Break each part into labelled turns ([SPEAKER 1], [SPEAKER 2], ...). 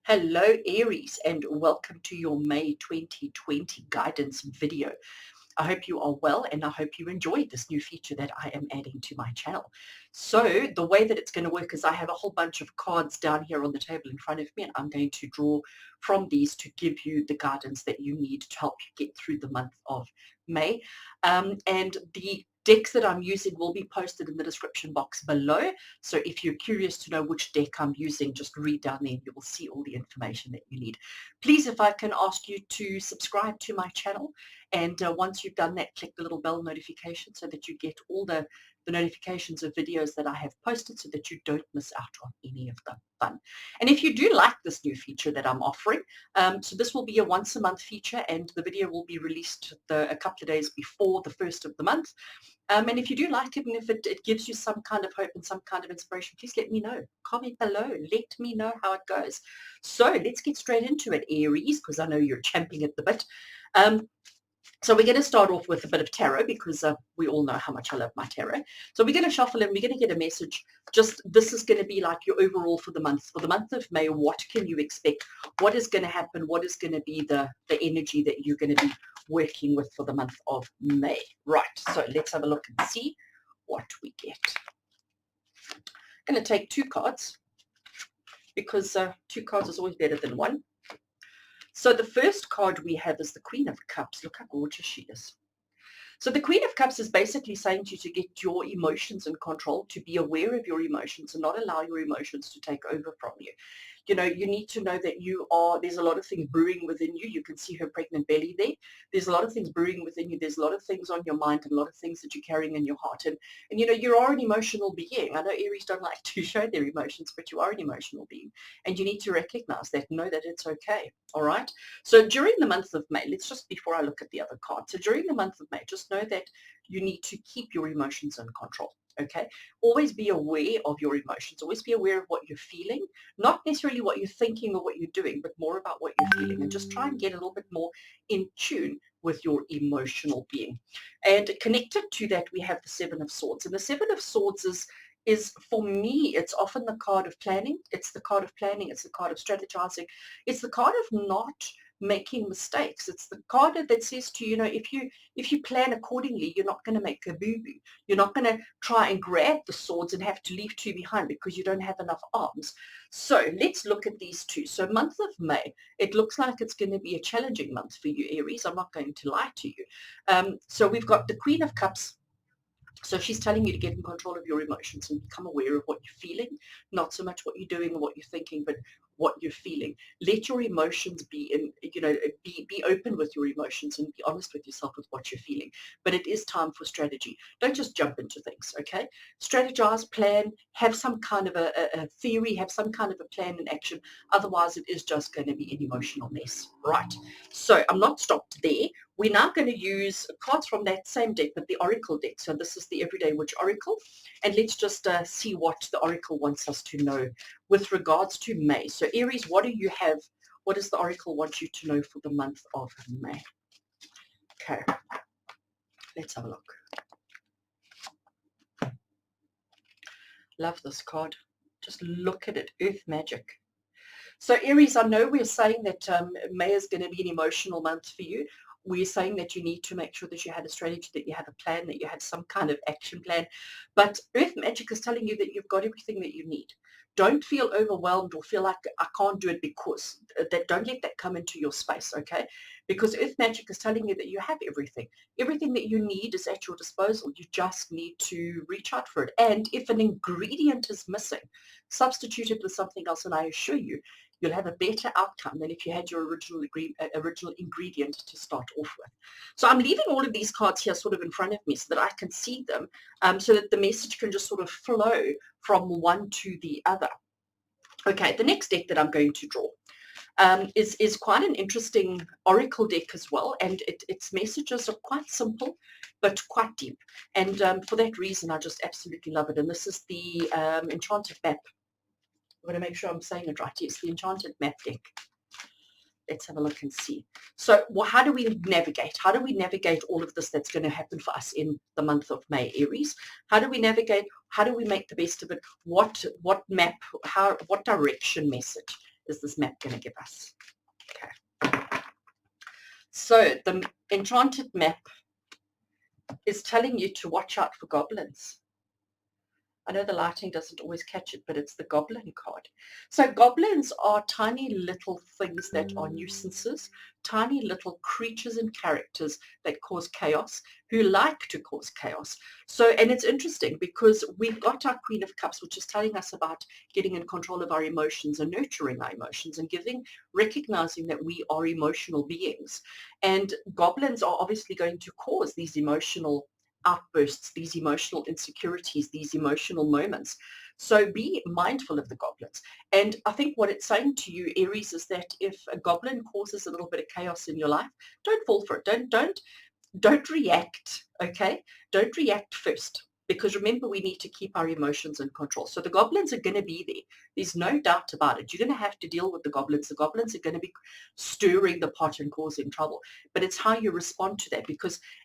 [SPEAKER 1] Hello Aries, and welcome to your May 2020 guidance video. I hope you are well and I hope you enjoyed this new feature that I am adding to my channel. So the way that it's going to work is I have a whole bunch of cards down here on the table in front of me, and I'm going to draw from these to give you the guidance that you need to help you get through the month of May. And the decks that I'm using will be posted in the description box below. So if you're curious to know which deck I'm using, just read down there and you will see all the information that you need. Please, if I can ask you to subscribe to my channel, and once you've done that, click the little bell notification so that you get all the notifications of videos that I have posted so that you don't miss out on any of the fun. And if you do like this new feature that I'm offering, so this will be a once a month feature, and the video will be released a couple of days before the first of the month. And if you do like it, and if it gives you some kind of hope and some kind of inspiration, please let me know. Comment below. Let me know how it goes. So let's get straight into it, Aries, because I know you're champing at the bit. So we're going to start off with a bit of tarot because we all know how much I love my tarot. So we're going to shuffle and we're going to get a message. Just this is going to be like your overall for the month. For the month of May, what can you expect? What is going to happen? What is going to be the energy that you're going to be working with for the month of May? Right, so let's have a look and see what we get. I'm going to take two cards because two cards is always better than one. So the first card we have is the Queen of Cups. Look how gorgeous she is. So the Queen of Cups is basically saying to you to get your emotions in control, to be aware of your emotions and not allow your emotions to take over from you. You know, you need to know that there's a lot of things brewing within you. You can see her pregnant belly there. There's a lot of things brewing within you. There's a lot of things on your mind and a lot of things that you're carrying in your heart. And you know, you are an emotional being. I know Aries don't like to show their emotions, but you are an emotional being. And you need to recognize that, know that it's okay. All right. So during the month of May, let's just, before I look at the other card. So during the month of May, just know that you need to keep your emotions in control. Okay. Always be aware of your emotions. Always be aware of what you're feeling, not necessarily what you're thinking or what you're doing, but more about what you're feeling, and just try and get a little bit more in tune with your emotional being. And connected to that, we have the Seven of Swords. And the Seven of Swords is for me, it's often the card of planning. It's the card of planning. It's the card of strategizing. It's the card of not making mistakes. It's the card that says to you, you know, if you plan accordingly, you're not going to make a boo-boo. You're not going to try and grab the swords and have to leave two behind because you don't have enough arms. So let's look at these two. So month of May, it looks like it's going to be a challenging month for you, Aries. I'm not going to lie to you. So we've got the Queen of Cups. So she's telling you to get in control of your emotions and become aware of what you're feeling, not so much what you're doing or what you're thinking, but what you're feeling. Let your emotions be be open with your emotions and be honest with yourself with what you're feeling. But it is time for strategy. Don't just jump into things, okay? Strategize, plan, have some kind of a theory, have some kind of a plan in action. Otherwise, it is just going to be an emotional mess, right? So I'm not stopped there. We're now going to use cards from that same deck, but the Oracle deck. So this is the Everyday Witch Oracle. And let's just see what the Oracle wants us to know with regards to May. So Aries, what do you have? What does the Oracle want you to know for the month of May? Okay, let's have a look. Love this card. Just look at it, Earth Magic. So Aries, I know we're saying that May is going to be an emotional month for you. We're saying that you need to make sure that you had a strategy, that you have a plan, that you had some kind of action plan. But Earth Magic is telling you that you've got everything that you need. Don't feel overwhelmed or feel like I can't do it because that. Don't let that come into your space, okay? Because Earth Magic is telling you that you have everything. Everything that you need is at your disposal. You just need to reach out for it. And if an ingredient is missing, substitute it with something else, and I assure you, you'll have a better outcome than if you had your original ingredient to start off with. So I'm leaving all of these cards here sort of in front of me so that I can see them, so that the message can just sort of flow from one to the other. Okay, the next deck that I'm going to draw is quite an interesting oracle deck as well, and its messages are quite simple but quite deep, and for that reason I just absolutely love it. And this is the Enchanted Map. I'm going to make sure I'm saying it right. Yes, the Enchanted Map deck. Let's have a look and see. So how do we navigate? How do we navigate all of this that's going to happen for us in the month of May, Aries? How do we navigate? How do we make the best of it? What map, what direction message is this map going to give us? Okay. So the Enchanted Map is telling you to watch out for goblins. I know the lighting doesn't always catch it, but it's the goblin card. So goblins are tiny little things that are nuisances, tiny little creatures and characters that cause chaos, who like to cause chaos. So, and it's interesting because we've got our Queen of Cups, which is telling us about getting in control of our emotions and nurturing our emotions and recognizing that we are emotional beings. And goblins are obviously going to cause these emotional outbursts, these emotional insecurities, these emotional moments. So be mindful of the goblins. And I think what it's saying to you, Aries, is that if a goblin causes a little bit of chaos in your life, don't fall for it. Don't react, okay? Don't react first. Because remember, we need to keep our emotions in control. So the goblins are going to be there. There's no doubt about it. You're going to have to deal with the goblins. The goblins are going to be stirring the pot and causing trouble. But it's how you respond to that.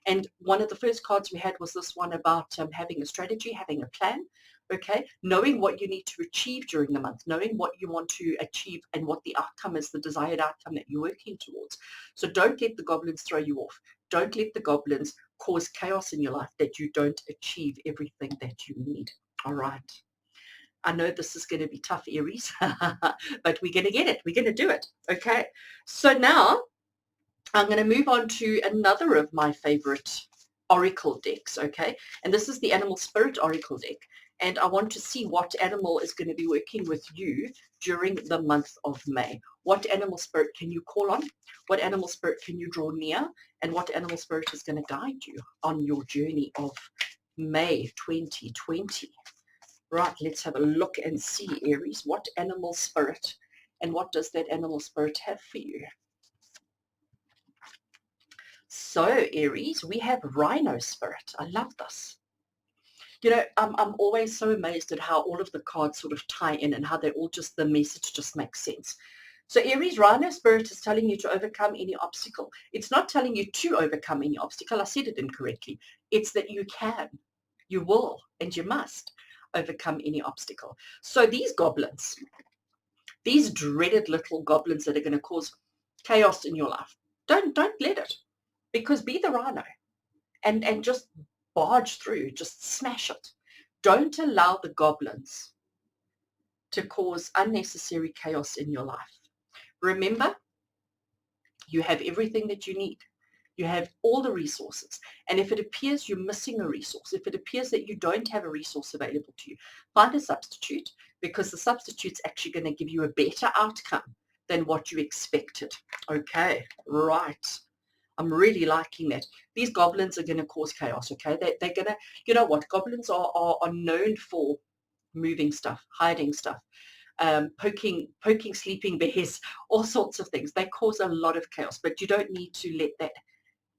[SPEAKER 1] And one of the first cards we had was this one about having a strategy, having a plan, okay? Knowing what you need to achieve during the month, knowing what you want to achieve and what the outcome is, the desired outcome that you're working towards. So don't let the goblins throw you off. Don't let the goblins cause chaos in your life that you don't achieve everything that you need. All right. I know this is going to be tough, Aries, but we're going to get it. We're going to do it. Okay. So now I'm going to move on to another of my favorite oracle decks. Okay. And this is the Animal Spirit Oracle deck. And I want to see what animal is going to be working with you during the month of May. What animal spirit can you call on? What animal spirit can you draw near? And what animal spirit is going to guide you on your journey of May 2020? Right, let's have a look and see, Aries. What animal spirit and what does that animal spirit have for you? So, Aries, we have Rhino Spirit. I love this. You know, I'm always so amazed at how all of the cards sort of tie in and how they all just, the message just makes sense. So Aries, Rhino Spirit is telling you to overcome any obstacle. It's not telling you to overcome any obstacle. I said it incorrectly. It's that you can, you will, and you must overcome any obstacle. So these goblins, these dreaded little goblins that are going to cause chaos in your life, don't let it. Because be the rhino and just barge through, just smash it. Don't allow the goblins to cause unnecessary chaos in your life. Remember, you have everything that you need. You have all the resources. And if it appears you're missing a resource, if it appears that you don't have a resource available to you, find a substitute, because the substitute's actually going to give you a better outcome than what you expected. Okay, right. I'm really liking that. These goblins are going to cause chaos, okay? They're going to, you know what, goblins are known for moving stuff, hiding stuff, poking sleeping bears, all sorts of things. They cause a lot of chaos, but you don't need to let that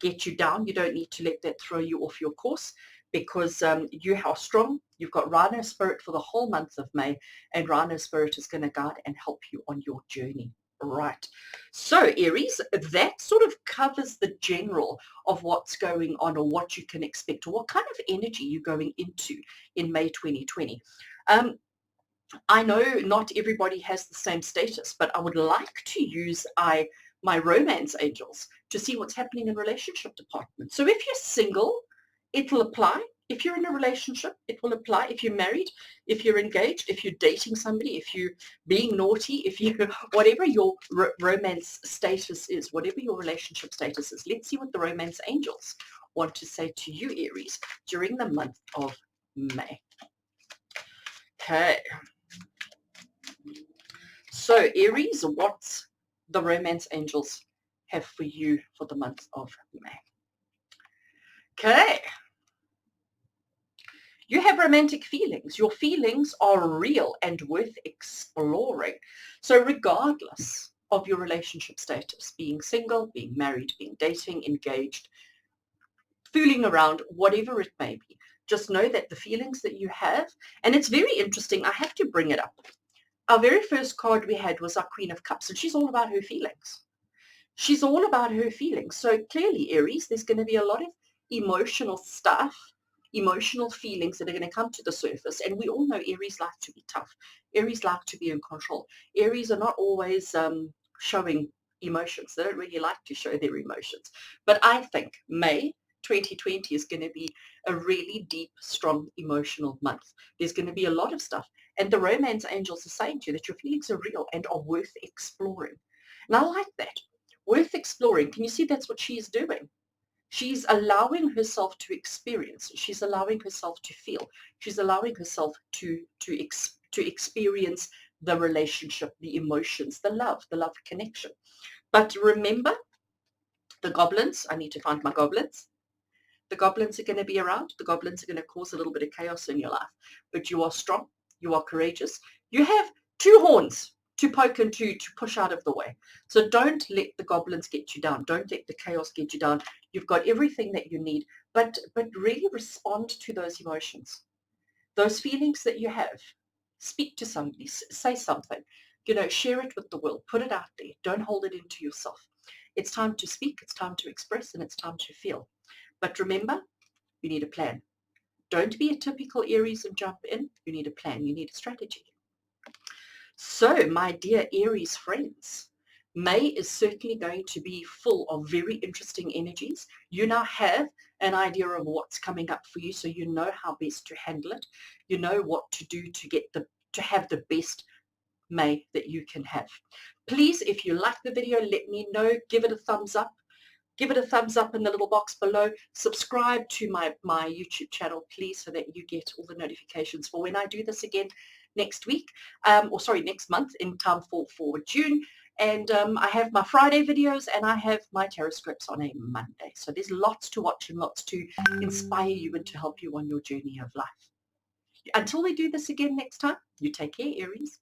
[SPEAKER 1] get you down. You don't need to let that throw you off your course, because you are strong. You've got Rhino Spirit for the whole month of May, and Rhino Spirit is going to guide and help you on your journey. Right. So Aries, that sort of covers the general of what's going on or what you can expect or what kind of energy you're going into in May 2020. I know not everybody has the same status, but I would like to use my romance angels to see what's happening in relationship department. So if you're single, it'll apply. If you're in a relationship, it will apply. If you're married, if you're engaged, if you're dating somebody, if you're being naughty, if you, whatever your romance status is, whatever your relationship status is, let's see what the romance angels want to say to you, Aries, during the month of May. Okay. So Aries, what's the romance angels have for you for the month of May? Okay. You have romantic feelings. Your feelings are real and worth exploring. So regardless of your relationship status, being single, being married, being dating, engaged, fooling around, whatever it may be, just know that the feelings that you have, and it's very interesting, I have to bring it up. Our very first card we had was our Queen of Cups, and she's all about her feelings. She's all about her feelings. So clearly, Aries, there's going to be a lot of emotional stuff emotional feelings that are going to come to the surface. And we all know Aries like to be tough. Aries like to be in control. Aries are not always showing emotions. They don't really like to show their emotions. But I think May 2020 is going to be a really deep, strong emotional month. There's going to be a lot of stuff. And the romance angels are saying to you that your feelings are real and are worth exploring. And I like that. Worth exploring. Can you see that's what she's doing? She's allowing herself to experience. She's allowing herself to feel. She's allowing herself to experience the relationship, the emotions, the love connection. But remember, the goblins, I need to find my goblins. The goblins are going to be around. The goblins are going to cause a little bit of chaos in your life. But you are strong. You are courageous. You have two horns to poke and to push out of the way. So don't let the goblins get you down. Don't let the chaos get you down. You've got everything that you need. But really respond to those emotions. Those feelings that you have. Speak to somebody. Say something. Share it with the world. Put it out there. Don't hold it into yourself. It's time to speak. It's time to express. And it's time to feel. But remember, you need a plan. Don't be a typical Aries and jump in. You need a plan. You need a strategy. So, my dear Aries friends, May is certainly going to be full of very interesting energies. You now have an idea of what's coming up for you, so you know how best to handle it. You know what to do to have the best May that you can have. Please, if you like the video, let me know. Give it a thumbs up. Give it a thumbs up in the little box below. Subscribe to my YouTube channel, please, so that you get all the notifications for when I do this again next week, next month in time for June. And I have my Friday videos and I have my tarot scripts on a Monday. So there's lots to watch and lots to inspire you and to help you on your journey of life. Until we do this again next time, you take care, Aries.